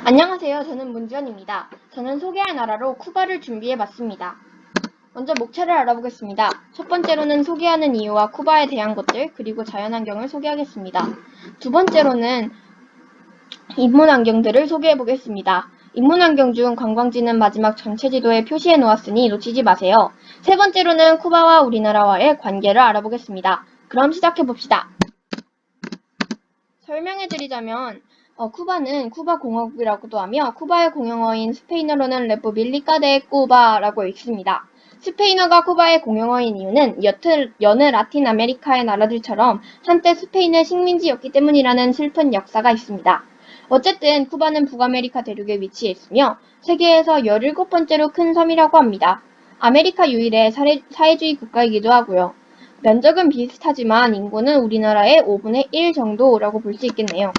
안녕하세요. 저는 문지연입니다. 저는 소개할 나라로 쿠바를 준비해봤습니다. 먼저 목차를 알아보겠습니다. 첫 번째로는 소개하는 이유와 쿠바에 대한 것들, 그리고 자연환경을 소개하겠습니다. 두 번째로는 입문환경들을 소개해보겠습니다. 입문환경 중 관광지는 마지막 전체 지도에 표시해 놓았으니 놓치지 마세요. 세 번째로는 쿠바와 우리나라와의 관계를 알아보겠습니다. 그럼 시작해봅시다. 설명해드리자면 쿠바는 쿠바 공화국이라고도 하며 쿠바의 공용어인 스페인어로는 레푸빌리카 데 쿠바라고 읽습니다. 스페인어가 쿠바의 공용어인 이유는 여느 라틴 아메리카의 나라들처럼 한때 스페인의 식민지였기 때문이라는 슬픈 역사가 있습니다. 어쨌든 쿠바는 북아메리카 대륙에 위치해 있으며 세계에서 17번째로 큰 섬이라고 합니다. 아메리카 유일의 사회주의 국가이기도 하고요. 면적은 비슷하지만 인구는 우리나라의 5분의 1 정도라고 볼 수 있겠네요.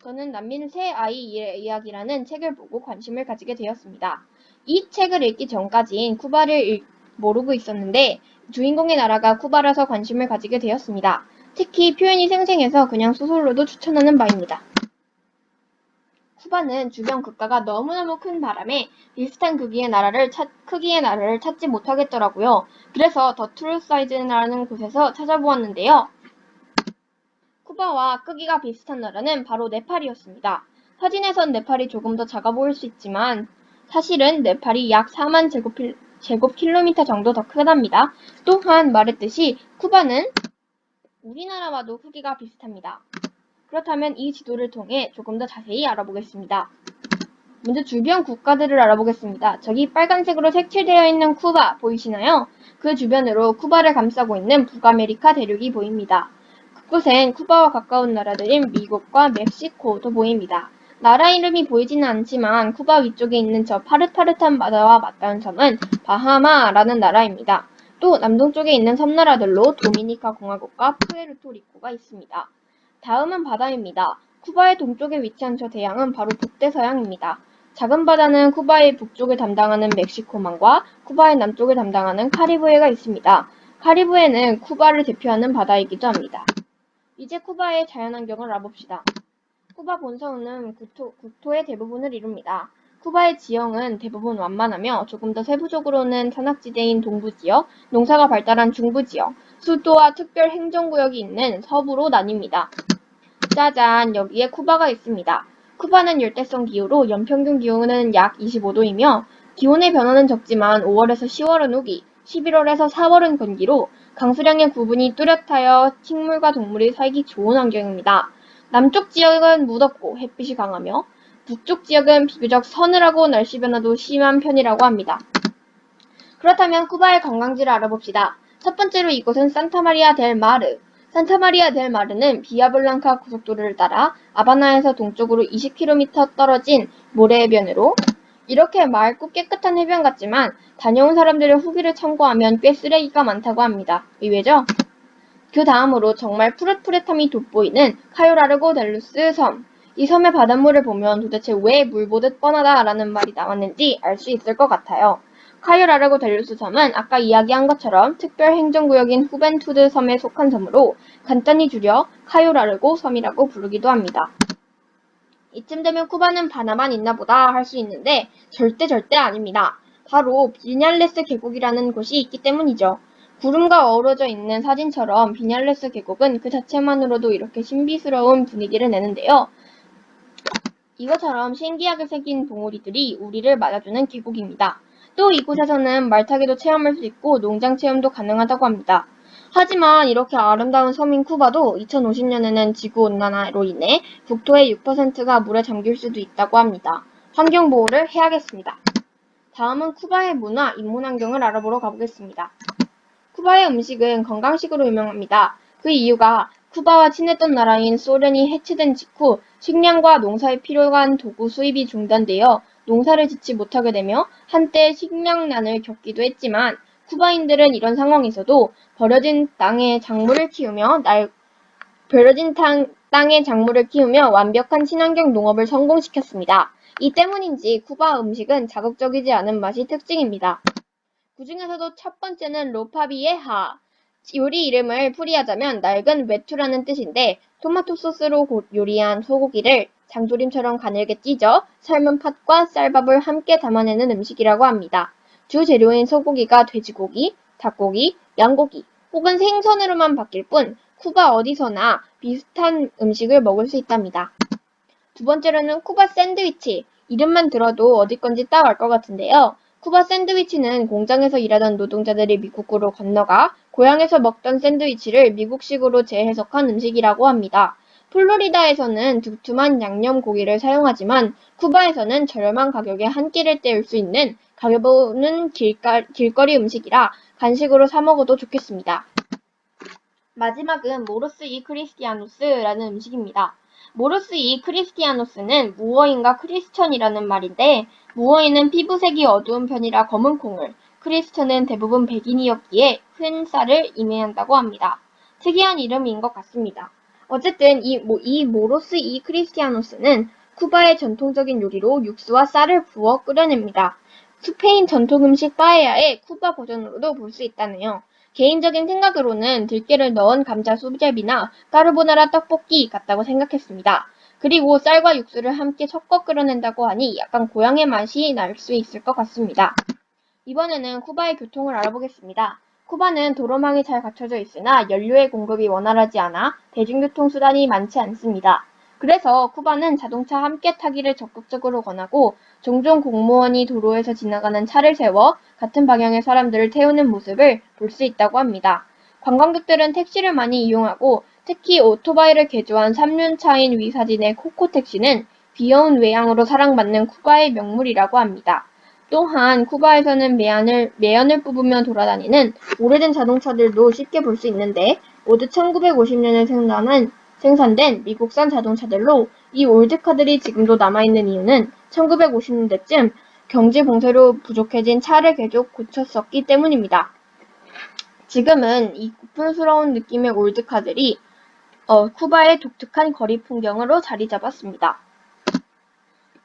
저는 난민 새 아이의 이야기라는 책을 보고 관심을 가지게 되었습니다. 이 책을 읽기 전까진 쿠바를 모르고 있었는데 주인공의 나라가 쿠바라서 관심을 가지게 되었습니다. 특히 표현이 생생해서 그냥 소설로도 추천하는 바입니다. 쿠바는 주변 국가가 너무너무 큰 바람에 비슷한 크기의 나라를 찾지 못하겠더라고요. 그래서 더 트루 사이즈라는 곳에서 찾아보았는데요. 쿠바와 크기가 비슷한 나라는 바로 네팔이었습니다. 사진에선 네팔이 조금 더 작아 보일 수 있지만 사실은 네팔이 약 4만 제곱킬로미터 정도 더 크답니다. 또한 말했듯이 쿠바는 우리나라와도 크기가 비슷합니다. 그렇다면 이 지도를 통해 조금 더 자세히 알아보겠습니다. 먼저 주변 국가들을 알아보겠습니다. 저기 빨간색으로 색칠되어 있는 쿠바 보이시나요? 그 주변으로 쿠바를 감싸고 있는 북아메리카 대륙이 보입니다. 그곳엔 쿠바와 가까운 나라들인 미국과 멕시코도 보입니다. 나라 이름이 보이지는 않지만 쿠바 위쪽에 있는 저 파릇파릇한 바다와 맞닿은 섬은 바하마라는 나라입니다. 또 남동쪽에 있는 섬나라들로 도미니카 공화국과 푸에르토리코가 있습니다. 다음은 바다입니다. 쿠바의 동쪽에 위치한 저 대양은 바로 북대서양입니다. 작은 바다는 쿠바의 북쪽을 담당하는 멕시코만과 쿠바의 남쪽을 담당하는 카리브해가 있습니다. 카리브해는 쿠바를 대표하는 바다이기도 합니다. 이제 쿠바의 자연환경을 알아봅시다. 쿠바 본섬은 국토의 대부분을 이룹니다. 쿠바의 지형은 대부분 완만하며 조금 더 세부적으로는 산악지대인 동부지역, 농사가 발달한 중부지역, 수도와 특별 행정구역이 있는 서부로 나뉩니다. 짜잔, 여기에 쿠바가 있습니다. 쿠바는 열대성 기후로 연평균 기온은 약 25도이며 기온의 변화는 적지만 5월에서 10월은 우기, 11월에서 4월은 건기로 강수량의 구분이 뚜렷하여 식물과 동물이 살기 좋은 환경입니다. 남쪽 지역은 무덥고 햇빛이 강하며 북쪽 지역은 비교적 서늘하고 날씨 변화도 심한 편이라고 합니다. 그렇다면 쿠바의 관광지를 알아봅시다. 첫 번째로 이곳은 산타마리아 델 마르. 산타마리아 델 마르는 비아블랑카 고속도로를 따라 아바나에서 동쪽으로 20km 떨어진 모래해변으로 이렇게 맑고 깨끗한 해변 같지만 다녀온 사람들의 후기를 참고하면 꽤 쓰레기가 많다고 합니다. 의외죠? 그 다음으로 정말 푸릇푸릇함이 돋보이는 카요라르고 델루스 섬. 이 섬의 바닷물을 보면 도대체 왜 물 보듯 뻔하다라는 말이 나왔는지 알 수 있을 것 같아요. 카요라르고 델루스 섬은 아까 이야기한 것처럼 특별행정구역인 후벤투드 섬에 속한 섬으로 간단히 줄여 카요라르고 섬이라고 부르기도 합니다. 이쯤 되면 쿠바는 바다만 있나 보다 할 수 있는데 절대 아닙니다. 바로 비냘레스 계곡이라는 곳이 있기 때문이죠. 구름과 어우러져 있는 사진처럼 비냘레스 계곡은 그 자체만으로도 이렇게 신비스러운 분위기를 내는데요. 이것처럼 신기하게 생긴 봉우리들이 우리를 맞아주는 계곡입니다. 또 이곳에서는 말타기도 체험할 수 있고 농장 체험도 가능하다고 합니다. 하지만 이렇게 아름다운 섬인 쿠바도 2050년에는 지구온난화로 인해 국토의 6%가 물에 잠길 수도 있다고 합니다. 환경보호를 해야겠습니다. 다음은 쿠바의 문화, 인문환경을 알아보러 가보겠습니다. 쿠바의 음식은 건강식으로 유명합니다. 그 이유가 쿠바와 친했던 나라인 소련이 해체된 직후 식량과 농사에 필요한 도구 수입이 중단되어 농사를 짓지 못하게 되며 한때 식량난을 겪기도 했지만 쿠바인들은 이런 상황에서도 버려진 땅에 작물을 키우며 완벽한 친환경 농업을 성공시켰습니다. 이 때문인지 쿠바 음식은 자극적이지 않은 맛이 특징입니다. 그 중에서도 첫 번째는 로파비에하. 요리 이름을 풀이하자면 낡은 외투라는 뜻인데 토마토 소스로 요리한 소고기를 장조림처럼 가늘게 찢어 삶은 팥과 쌀밥을 함께 담아내는 음식이라고 합니다. 주 재료인 소고기가 돼지고기, 닭고기, 양고기 혹은 생선으로만 바뀔 뿐 쿠바 어디서나 비슷한 음식을 먹을 수 있답니다. 두 번째로는 쿠바 샌드위치. 이름만 들어도 어디 건지 딱 알 것 같은데요. 쿠바 샌드위치는 공장에서 일하던 노동자들이 미국으로 건너가 고향에서 먹던 샌드위치를 미국식으로 재해석한 음식이라고 합니다. 플로리다에서는 두툼한 양념 고기를 사용하지만 쿠바에서는 저렴한 가격에 한 끼를 때울 수 있는 가벼운 길거리 음식이라 간식으로 사 먹어도 좋겠습니다. 마지막은 모로스 이 크리스티아노스라는 음식입니다. 모로스 이 크리스티아노스는 무어인과 크리스천이라는 말인데 무어인은 피부색이 어두운 편이라 검은 콩을, 크리스천은 대부분 백인이었기에 큰 쌀을 의미한다고 합니다. 특이한 이름인 것 같습니다. 어쨌든 이 모로스 이 크리스티아노스는 쿠바의 전통적인 요리로 육수와 쌀을 부어 끓여냅니다. 스페인 전통 음식 빠에야의 쿠바 버전으로도 볼 수 있다네요. 개인적인 생각으로는 들깨를 넣은 감자 수제비나 까르보나라 떡볶이 같다고 생각했습니다. 그리고 쌀과 육수를 함께 섞어 끓여낸다고 하니 약간 고향의 맛이 날 수 있을 것 같습니다. 이번에는 쿠바의 교통을 알아보겠습니다. 쿠바는 도로망이 잘 갖춰져 있으나 연료의 공급이 원활하지 않아 대중교통수단이 많지 않습니다. 그래서 쿠바는 자동차 함께 타기를 적극적으로 권하고 종종 공무원이 도로에서 지나가는 차를 세워 같은 방향의 사람들을 태우는 모습을 볼 수 있다고 합니다. 관광객들은 택시를 많이 이용하고 특히 오토바이를 개조한 3륜차인 위 사진의 코코택시는 귀여운 외양으로 사랑받는 쿠바의 명물이라고 합니다. 또한 쿠바에서는 매연을 뽑으며 돌아다니는 오래된 자동차들도 쉽게 볼 수 있는데 모두 1950년에 생산된 미국산 자동차들로 이 올드카들이 지금도 남아있는 이유는 1950년대쯤 경제 봉쇄로 부족해진 차를 계속 고쳤었기 때문입니다. 지금은 이 고풍스러운 느낌의 올드카들이 쿠바의 독특한 거리 풍경으로 자리 잡았습니다.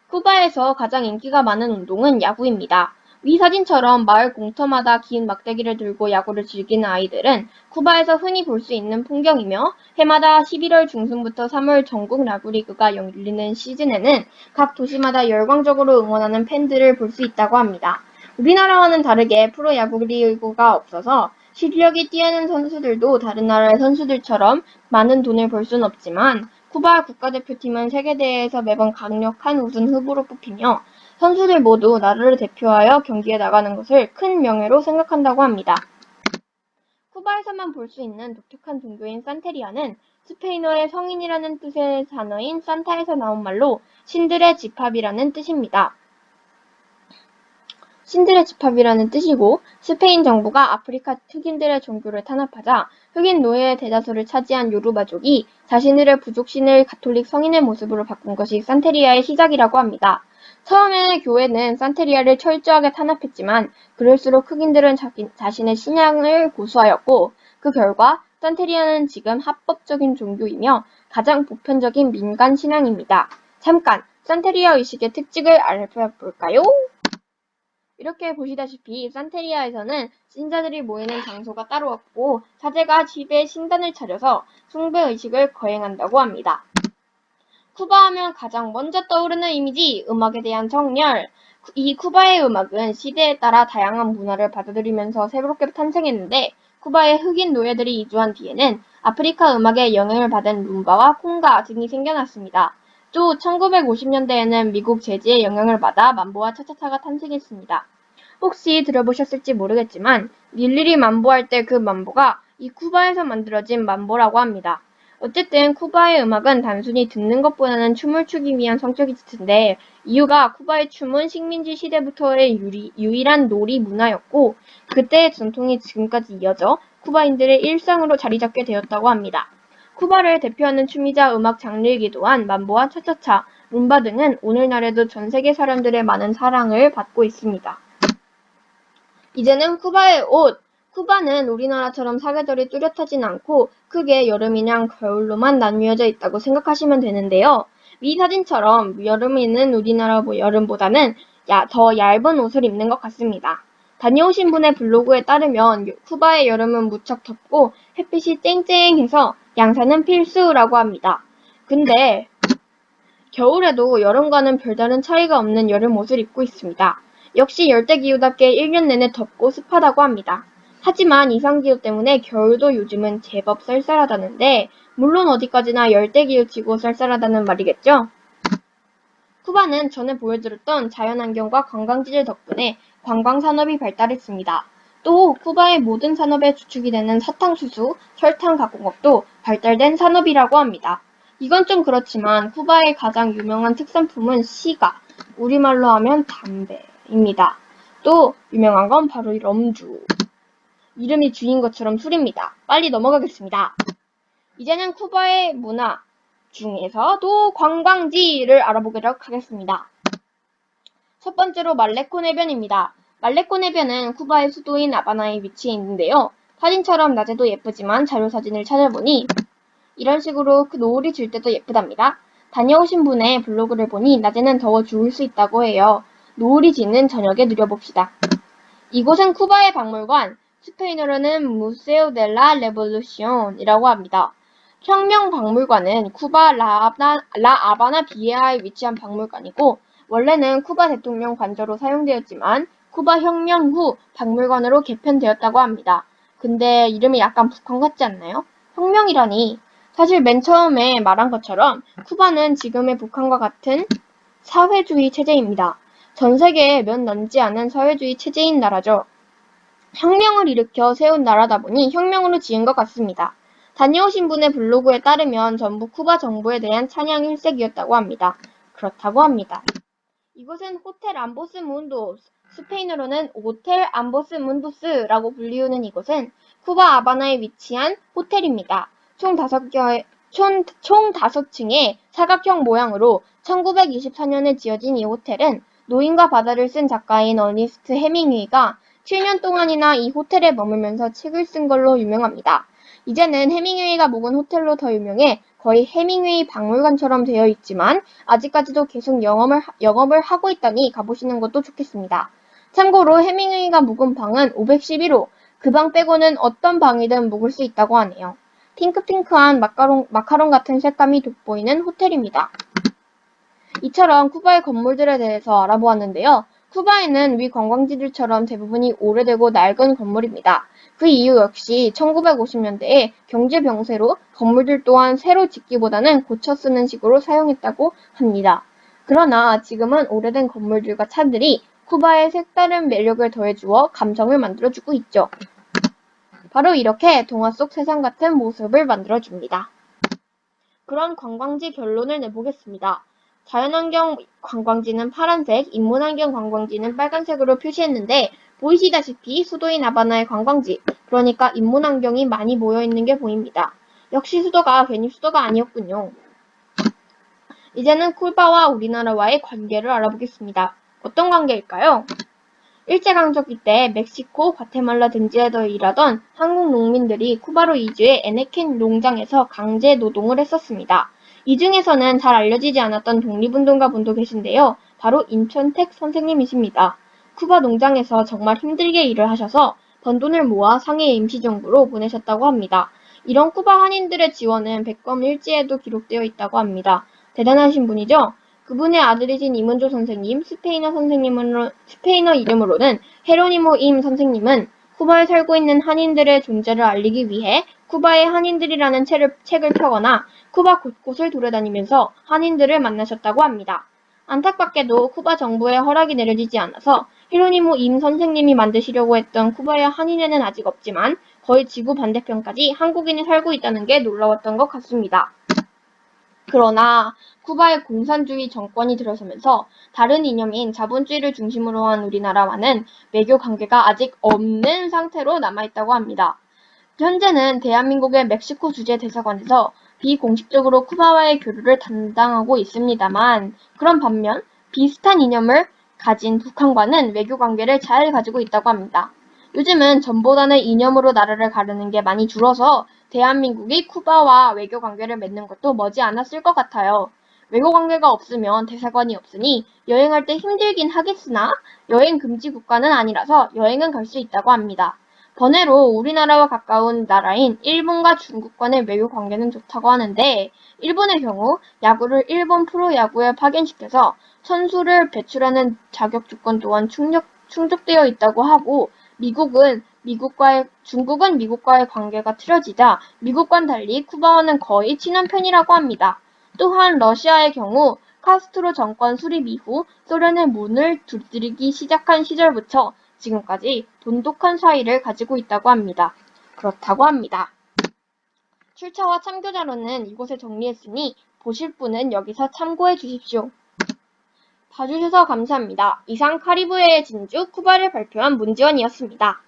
쿠바에서 가장 인기가 많은 운동은 야구입니다. 위 사진처럼 마을 공터마다 긴 막대기를 들고 야구를 즐기는 아이들은 쿠바에서 흔히 볼 수 있는 풍경이며 해마다 11월 중순부터 3월 전국 야구리그가 열리는 시즌에는 각 도시마다 열광적으로 응원하는 팬들을 볼 수 있다고 합니다. 우리나라와는 다르게 프로야구리그가 없어서 실력이 뛰어난 선수들도 다른 나라의 선수들처럼 많은 돈을 벌 순 없지만 쿠바 국가대표팀은 세계대회에서 매번 강력한 우승 후보로 뽑히며 선수들 모두 나라를 대표하여 경기에 나가는 것을 큰 명예로 생각한다고 합니다. 쿠바에서만 볼 수 있는 독특한 종교인 산테리아는 스페인어의 성인이라는 뜻의 단어인 산타에서 나온 말로 신들의 집합이라는 뜻입니다. 신들의 집합이라는 뜻이고 스페인 정부가 아프리카 흑인들의 종교를 탄압하자 흑인 노예의 대다수를 차지한 요르바족이 자신들의 부족신을 가톨릭 성인의 모습으로 바꾼 것이 산테리아의 시작이라고 합니다. 처음에는 교회는 산테리아를 철저하게 탄압했지만 그럴수록 흑인들은 자신의 신앙을 고수하였고 그 결과 산테리아는 지금 합법적인 종교이며 가장 보편적인 민간 신앙입니다. 잠깐 산테리아 의식의 특징을 알아볼까요? 이렇게 보시다시피 산테리아에서는 신자들이 모이는 장소가 따로 없고 사제가 집에 신단을 차려서 숭배의식을 거행한다고 합니다. 쿠바 하면 가장 먼저 떠오르는 이미지, 음악에 대한 정열. 이 쿠바의 음악은 시대에 따라 다양한 문화를 받아들이면서 새롭게 탄생했는데 쿠바의 흑인 노예들이 이주한 뒤에는 아프리카 음악에 영향을 받은 룸바와 콩가 등이 생겨났습니다. 또 1950년대에는 미국 재즈의 영향을 받아 만보와 차차차가 탄생했습니다. 혹시 들어보셨을지 모르겠지만 일일이 만보할 때 그 만보가 이 쿠바에서 만들어진 만보라고 합니다. 어쨌든 쿠바의 음악은 단순히 듣는 것보다는 춤을 추기 위한 성격이 짙은데 이유가 쿠바의 춤은 식민지 시대부터의 유일한 놀이 문화였고 그때의 전통이 지금까지 이어져 쿠바인들의 일상으로 자리 잡게 되었다고 합니다. 쿠바를 대표하는 춤이자 음악 장르이기도 한 만보와 차차차, 룸바 등은 오늘날에도 전 세계 사람들의 많은 사랑을 받고 있습니다. 이제는 쿠바의 옷! 쿠바는 우리나라처럼 사계절이 뚜렷하진 않고 크게 여름이랑 겨울로만 나뉘어져 있다고 생각하시면 되는데요. 위 사진처럼 여름에는 우리나라 여름보다는 더 얇은 옷을 입는 것 같습니다. 다녀오신 분의 블로그에 따르면 쿠바의 여름은 무척 덥고 햇빛이 쨍쨍해서 양산은 필수라고 합니다. 근데 겨울에도 여름과는 별다른 차이가 없는 여름 옷을 입고 있습니다. 역시 열대기후답게 1년 내내 덥고 습하다고 합니다. 하지만 이상기후 때문에 겨울도 요즘은 제법 쌀쌀하다는데 물론 어디까지나 열대기후치고 쌀쌀하다는 말이겠죠? 쿠바는 전에 보여드렸던 자연환경과 관광지들 덕분에 관광산업이 발달했습니다. 또 쿠바의 모든 산업의 주축이 되는 사탕수수, 설탕 가공업도 발달된 산업이라고 합니다. 이건 좀 그렇지만 쿠바의 가장 유명한 특산품은 시가, 우리말로 하면 담배입니다. 또 유명한 건 바로 이 럼주. 이름이 주인 것처럼 술입니다. 빨리 넘어가겠습니다. 이제는 쿠바의 문화 중에서도 관광지를 알아보도록 하겠습니다. 첫 번째로 말레콘 해변입니다. 말레콘 해변은 쿠바의 수도인 하바나에 위치해 있는데요. 사진처럼 낮에도 예쁘지만 자료사진을 찾아보니 이런 식으로 노을이 질 때도 예쁘답니다. 다녀오신 분의 블로그를 보니 낮에는 더워 죽을 수 있다고 해요. 노을이 지는 저녁에 누려봅시다. 이곳은 쿠바의 박물관, 스페인어로는 무세오 델라 레볼루시온이라고 합니다. 혁명박물관은 쿠바 라아바나 비에아에 위치한 박물관이고 원래는 쿠바 대통령 관저로 사용되었지만 쿠바 혁명 후 박물관으로 개편되었다고 합니다. 근데 이름이 약간 북한 같지 않나요? 혁명이라니. 사실 맨 처음에 말한 것처럼 쿠바는 지금의 북한과 같은 사회주의 체제입니다. 전 세계에 몇 남지 않은 사회주의 체제인 나라죠. 혁명을 일으켜 세운 나라다 보니 혁명으로 지은 것 같습니다. 다녀오신 분의 블로그에 따르면 전부 쿠바 정부에 대한 찬양 일색이었다고 합니다. 그렇다고 합니다. 이곳은 호텔 암보스 문도스, 스페인어로는 호텔 암보스 문도스라고 불리우는 이곳은 쿠바 하바나에 위치한 호텔입니다. 총 5층의 사각형 모양으로 1924년에 지어진 이 호텔은 노인과 바다를 쓴 작가인 어니스트 해밍웨이가 7년 동안이나 이 호텔에 머물면서 책을 쓴 걸로 유명합니다. 이제는 해밍웨이가 묵은 호텔로 더 유명해 거의 해밍웨이 박물관처럼 되어 있지만 아직까지도 계속 영업을 하고 있다니 가보시는 것도 좋겠습니다. 참고로 해밍웨이가 묵은 방은 511호, 그 방 빼고는 어떤 방이든 묵을 수 있다고 하네요. 핑크핑크한 마카롱 같은 색감이 돋보이는 호텔입니다. 이처럼 쿠바의 건물들에 대해서 알아보았는데요. 쿠바에는 위 관광지들처럼 대부분이 오래되고 낡은 건물입니다. 그 이유 역시 1950년대에 경제 병세로 건물들 또한 새로 짓기보다는 고쳐 쓰는 식으로 사용했다고 합니다. 그러나 지금은 오래된 건물들과 차들이 쿠바에 색다른 매력을 더해주어 감성을 만들어주고 있죠. 바로 이렇게 동화 속 세상 같은 모습을 만들어줍니다. 그런 관광지 결론을 내보겠습니다. 자연환경 관광지는 파란색, 인문환경 관광지는 빨간색으로 표시했는데 보이시다시피 수도인 하바나의 관광지, 그러니까 인문환경이 많이 모여있는 게 보입니다. 역시 수도가 괜히 수도가 아니었군요. 이제는 쿠바와 우리나라와의 관계를 알아보겠습니다. 어떤 관계일까요? 일제강점기 때 멕시코, 과테말라 등지에서 일하던 한국 농민들이 쿠바로 이주해 에네켄 농장에서 강제 노동을 했었습니다. 이 중에서는 잘 알려지지 않았던 독립운동가 분도 계신데요. 바로 임천택 선생님이십니다. 쿠바 농장에서 정말 힘들게 일을 하셔서 번 돈을 모아 상해 임시정부로 보내셨다고 합니다. 이런 쿠바 한인들의 지원은 백검일지에도 기록되어 있다고 합니다. 대단하신 분이죠? 그분의 아들이신 이문조 선생님, 스페인어 이름으로는 헤로니모 임 선생님은 쿠바에 살고 있는 한인들의 존재를 알리기 위해 쿠바의 한인들이라는 책을 펴거나 쿠바 곳곳을 돌아다니면서 한인들을 만나셨다고 합니다. 안타깝게도 쿠바 정부의 허락이 내려지지 않아서 헤로니모 임 선생님이 만드시려고 했던 쿠바의 한인회는 아직 없지만 거의 지구 반대편까지 한국인이 살고 있다는 게 놀라웠던 것 같습니다. 그러나 쿠바의 공산주의 정권이 들어서면서 다른 이념인 자본주의를 중심으로 한 우리나라와는 외교 관계가 아직 없는 상태로 남아있다고 합니다. 현재는 대한민국의 멕시코 주재 대사관에서 비공식적으로 쿠바와의 교류를 담당하고 있습니다만 그런 반면 비슷한 이념을 가진 북한과는 외교 관계를 잘 가지고 있다고 합니다. 요즘은 전보다는 이념으로 나라를 가르는 게 많이 줄어서 대한민국이 쿠바와 외교 관계를 맺는 것도 머지 않았을 것 같아요. 외교 관계가 없으면 대사관이 없으니 여행할 때 힘들긴 하겠으나 여행 금지 국가는 아니라서 여행은 갈 수 있다고 합니다. 번외로 우리나라와 가까운 나라인 일본과 중국과의 외교 관계는 좋다고 하는데 일본의 경우 야구를 일본 프로야구에 파견시켜서 선수를 배출하는 자격 조건 또한 충족되어 있다고 하고 중국은 미국과의 관계가 틀어지자 미국과는 달리 쿠바와는 거의 친한 편이라고 합니다. 또한 러시아의 경우 카스트로 정권 수립 이후 소련의 문을 두드리기 시작한 시절부터 지금까지 돈독한 사이를 가지고 있다고 합니다. 그렇다고 합니다. 출처와 참고 자료는 이곳에 정리했으니 보실 분은 여기서 참고해 주십시오. 봐주셔서 감사합니다. 이상 카리브해의 진주 쿠바를 발표한 문지원이었습니다.